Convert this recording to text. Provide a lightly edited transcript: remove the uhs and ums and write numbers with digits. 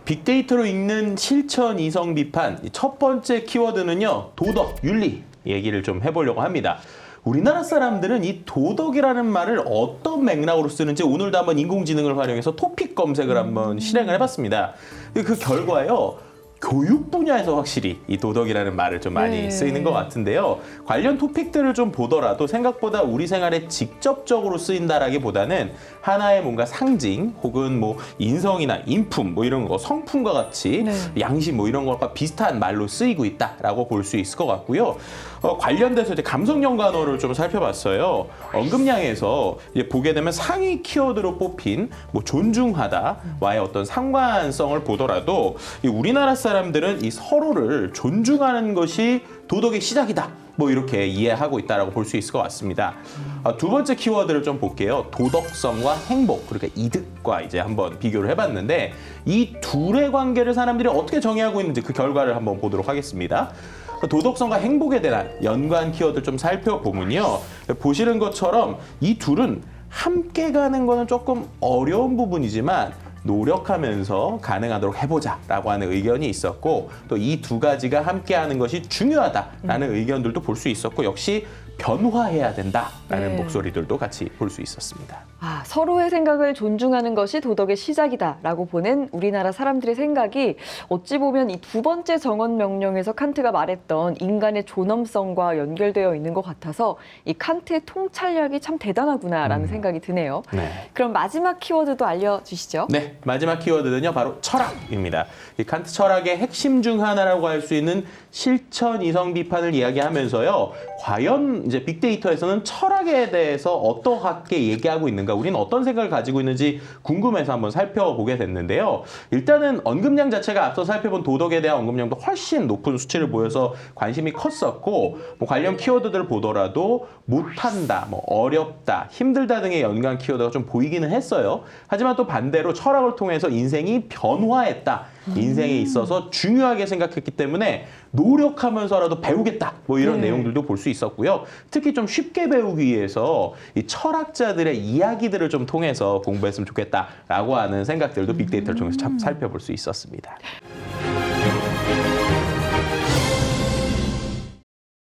빅데이터로 읽는 실천 이성 비판 첫 번째 키워드는요. 도덕, 윤리 얘기를 좀 해보려고 합니다. 우리나라 사람들은 이 도덕이라는 말을 어떤 맥락으로 쓰는지 오늘도 한번 인공지능을 활용해서 토픽 검색을 한번 실행을 해봤습니다. 그 결과요. 교육 분야에서 확실히 이 도덕이라는 말을 좀 많이 쓰이는 것 같은데요. 관련 토픽들을 좀 보더라도 생각보다 우리 생활에 직접적으로 쓰인다라기보다는 하나의 뭔가 상징 혹은 뭐 인성이나 인품 뭐 이런 거 성품과 같이 양심 뭐 이런 것과 비슷한 말로 쓰이고 있다라고 볼 수 있을 것 같고요. 관련돼서 이제 감성 연관어를 좀 살펴봤어요. 언급량에서 이제 보게 되면 상위 키워드로 뽑힌 뭐 존중하다와의 어떤 상관성을 보더라도 이 우리나라 사람들은 이 서로를 존중하는 것이 도덕의 시작이다. 뭐 이렇게 이해하고 있다라고 볼 수 있을 것 같습니다. 두 번째 키워드를 좀 볼게요. 도덕성과 행복, 그러니까 이득과 이제 한번 비교를 해봤는데 이 둘의 관계를 사람들이 어떻게 정의하고 있는지 그 결과를 한번 보도록 하겠습니다. 도덕성과 행복에 대한 연관 키워드 좀 살펴보면요. 보시는 것처럼 이 둘은 함께 가는 거는 조금 어려운 부분이지만 노력하면서 가능하도록 해보자라고 하는 의견이 있었고 또 이 두 가지가 함께하는 것이 중요하다라는 의견들도 볼 수 있었고 역시 변화해야 된다라는 목소리들도 같이 볼 수 있었습니다. 서로의 생각을 존중하는 것이 도덕의 시작이다라고 보는 우리나라 사람들의 생각이 어찌 보면 이 두 번째 정언 명령에서 칸트가 말했던 인간의 존엄성과 연결되어 있는 것 같아서 이 칸트의 통찰력이 참 대단하구나라는 생각이 드네요. 그럼 마지막 키워드도 알려주시죠. 네, 마지막 키워드는요 바로 철학입니다. 이 칸트 철학의 핵심 중 하나라고 할 수 있는 실천 이성 비판을 이야기하면서요. 과연 이제 빅데이터에서는 철학에 대해서 어떻게 얘기하고 있는가, 우리는 어떤 생각을 가지고 있는지 궁금해서 한번 살펴보게 됐는데요. 일단은 언급량 자체가 앞서 살펴본 도덕에 대한 언급량도 훨씬 높은 수치를 보여서 관심이 컸었고 뭐 관련 키워드들을 보더라도 못한다, 뭐 어렵다, 힘들다 등의 연관 키워드가 좀 보이기는 했어요. 하지만 또 반대로 철학을 통해서 인생이 변화했다. 인생에 있어서 중요하게 생각했기 때문에 노력하면서라도 배우겠다. 뭐 이런 내용들도 볼 수 있었고요. 특히 좀 쉽게 배우기 위해서 이 철학자들의 이야기들을 좀 통해서 공부했으면 좋겠다라고 하는 생각들도 빅데이터를 통해서 참 살펴볼 수 있었습니다.